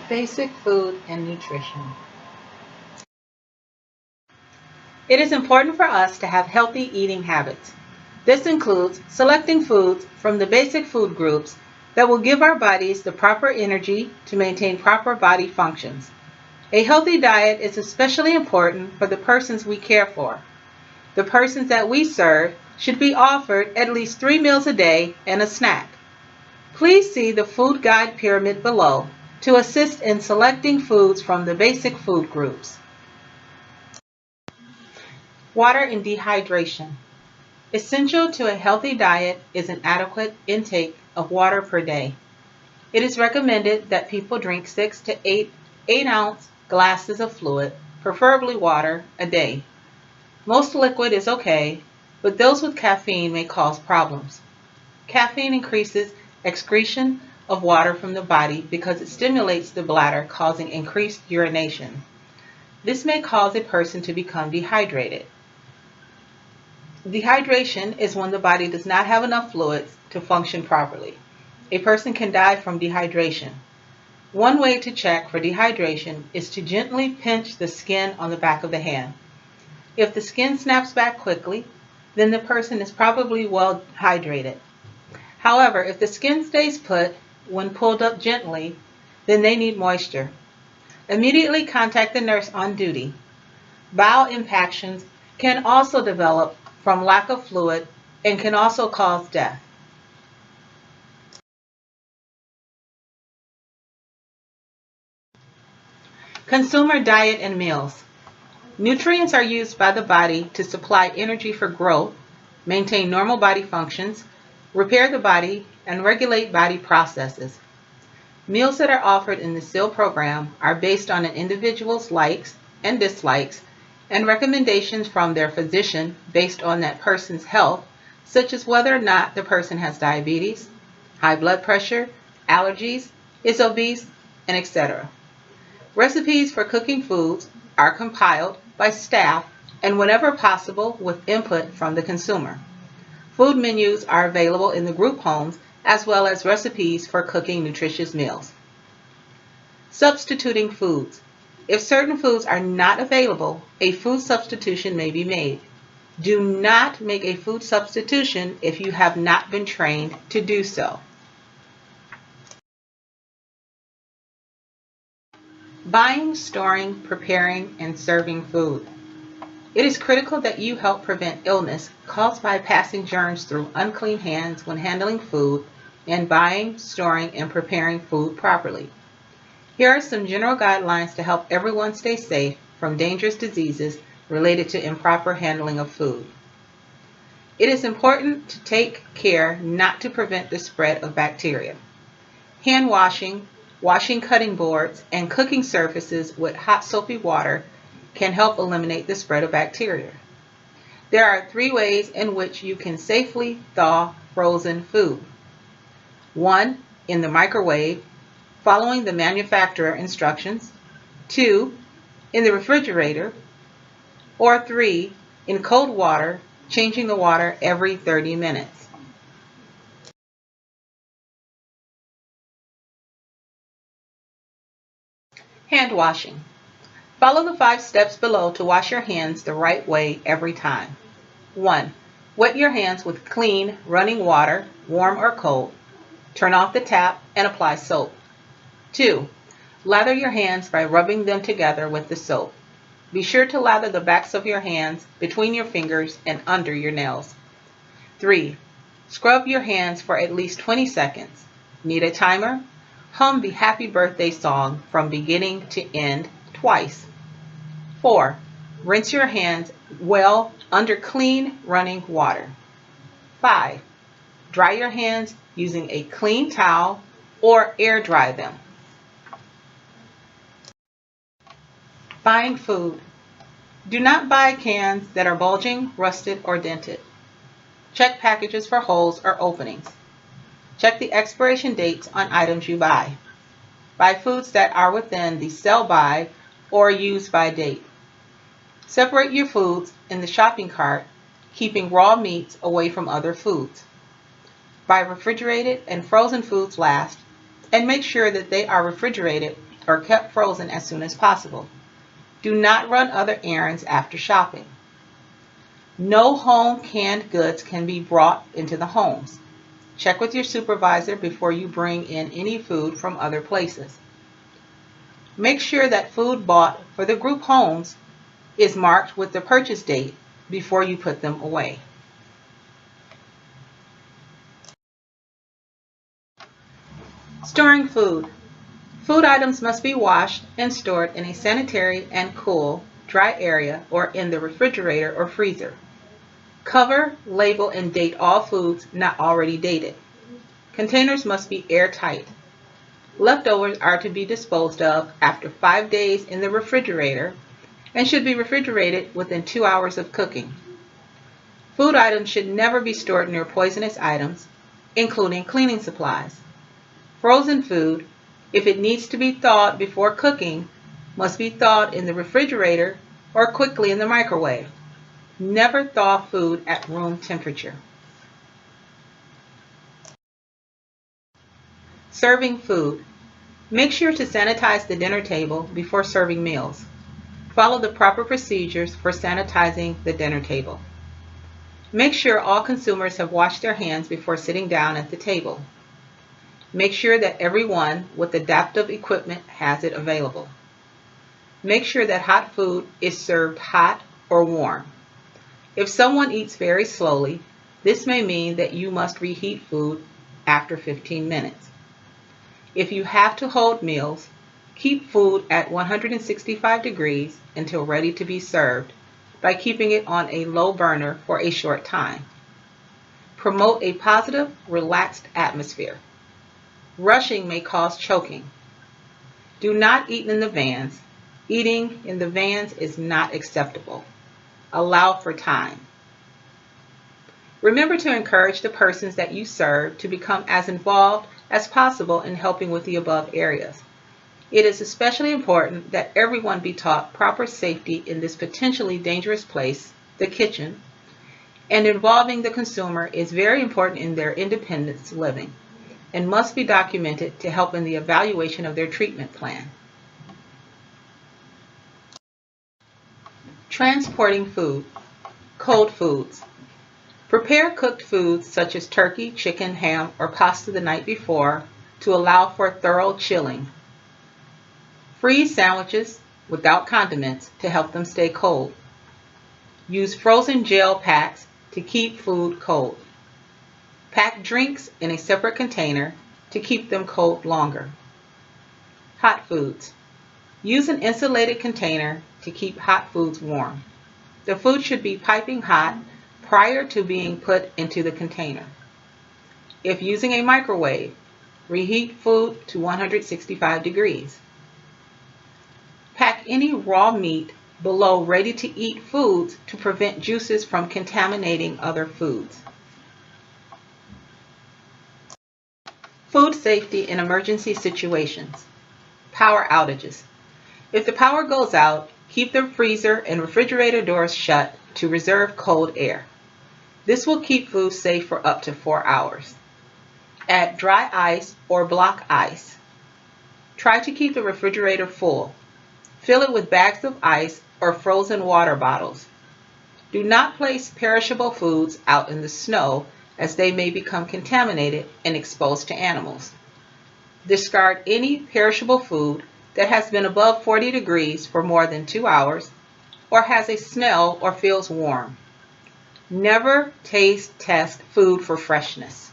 Basic food and nutrition. It is important for us to have healthy eating habits. This includes selecting foods from the basic food groups that will give our bodies the proper energy to maintain proper body functions. A healthy diet is especially important for the persons we care for. The persons that we serve should be offered at least 3 meals a day and a snack. Please see the food guide pyramid below to assist in selecting foods from the basic food groups. Water and dehydration. Essential to a healthy diet is an adequate intake of water per day. It is recommended that people drink 6 to 8-ounce glasses of fluid, preferably water, a day. Most liquid is okay, but those with caffeine may cause problems. Caffeine increases excretion of water from the body because it stimulates the bladder, causing increased urination. This may cause a person to become dehydrated. Dehydration is when the body does not have enough fluids to function properly. A person can die from dehydration. One way to check for dehydration is to gently pinch the skin on the back of the hand. If the skin snaps back quickly, then the person is probably well hydrated. However, if the skin stays put when pulled up gently, then they need moisture. Immediately contact the nurse on duty. Bowel impactions can also develop from lack of fluid and can also cause death. Consumer diet and meals. Nutrients are used by the body to supply energy for growth, maintain normal body functions, repair the body, and regulate body processes. Meals that are offered in the SEAL program are based on an individual's likes and dislikes and recommendations from their physician based on that person's health, such as whether or not the person has diabetes, high blood pressure, allergies, is obese, and etc. Recipes for cooking foods are compiled by staff and whenever possible with input from the consumer. Food menus are available in the group homes as well as recipes for cooking nutritious meals. Substituting foods. If certain foods are not available, a food substitution may be made. Do not make a food substitution if you have not been trained to do so. Buying, storing, preparing, and serving food. It is critical that you help prevent illness caused by passing germs through unclean hands when handling food and buying, storing, and preparing food properly. Here are some general guidelines to help everyone stay safe from dangerous diseases related to improper handling of food. It is important to take care not to prevent the spread of bacteria. Hand washing, washing cutting boards, and cooking surfaces with hot soapy water can help eliminate the spread of bacteria. There are 3 ways in which you can safely thaw frozen food. 1. In the microwave, following the manufacturer instructions. 2. In the refrigerator. Or 3. In cold water, changing the water every 30 minutes. Hand washing. Follow the 5 steps below to wash your hands the right way every time. 1. Wet your hands with clean, running water, warm or cold. Turn off the tap and apply soap. 2. Lather your hands by rubbing them together with the soap. Be sure to lather the backs of your hands, between your fingers, and under your nails. 3. Scrub your hands for at least 20 seconds. Need a timer? Hum the Happy Birthday song from beginning to end twice. 4. Rinse your hands well under clean running water. 5. Dry your hands using a clean towel or air dry them. Buying food. Do not buy cans that are bulging, rusted, or dented. Check packages for holes or openings. Check the expiration dates on items you buy. Buy foods that are within the sell-by or use-by date. Separate your foods in the shopping cart, keeping raw meats away from other foods. Buy refrigerated and frozen foods last, and make sure that they are refrigerated or kept frozen as soon as possible. Do not run other errands after shopping. No home canned goods can be brought into the homes. Check with your supervisor before you bring in any food from other places. Make sure that food bought for the group homes is marked with the purchase date before you put them away. Storing food. Food items must be washed and stored in a sanitary and cool, dry area or in the refrigerator or freezer. Cover, label, and date all foods not already dated. Containers must be airtight. Leftovers are to be disposed of after 5 days in the refrigerator and should be refrigerated within 2 hours of cooking. Food items should never be stored near poisonous items, including cleaning supplies. Frozen food, if it needs to be thawed before cooking, must be thawed in the refrigerator or quickly in the microwave. Never thaw food at room temperature. Serving food. Make sure to sanitize the dinner table before serving meals. Follow the proper procedures for sanitizing the dinner table. Make sure all consumers have washed their hands before sitting down at the table. Make sure that everyone with adaptive equipment has it available. Make sure that hot food is served hot or warm. If someone eats very slowly, this may mean that you must reheat food after 15 minutes. If you have to hold meals, keep food at 165 degrees until ready to be served by keeping it on a low burner for a short time. Promote a positive, relaxed atmosphere. Rushing may cause choking. Do not eat in the vans. Eating in the vans is not acceptable. Allow for time. Remember to encourage the persons that you serve to become as involved as possible in helping with the above areas. It is especially important that everyone be taught proper safety in this potentially dangerous place, the kitchen, and involving the consumer is very important in their independence living and must be documented to help in the evaluation of their treatment plan. Transporting food. Cold foods. Prepare cooked foods such as turkey, chicken, ham, or pasta the night before to allow for thorough chilling. Freeze sandwiches without condiments to help them stay cold. Use frozen gel packs to keep food cold. Pack drinks in a separate container to keep them cold longer. Hot foods. Use an insulated container to keep hot foods warm. The food should be piping hot prior to being put into the container. If using a microwave, reheat food to 165 degrees. Pack any raw meat below ready-to-eat foods to prevent juices from contaminating other foods. Food safety in emergency situations. Power outages. If the power goes out, keep the freezer and refrigerator doors shut to reserve cold air. This will keep food safe for up to 4 hours. Add dry ice or block ice. Try to keep the refrigerator full. Fill it with bags of ice or frozen water bottles. Do not place perishable foods out in the snow as they may become contaminated and exposed to animals. Discard any perishable food that has been above 40 degrees for more than 2 hours or has a smell or feels warm. Never test food for freshness.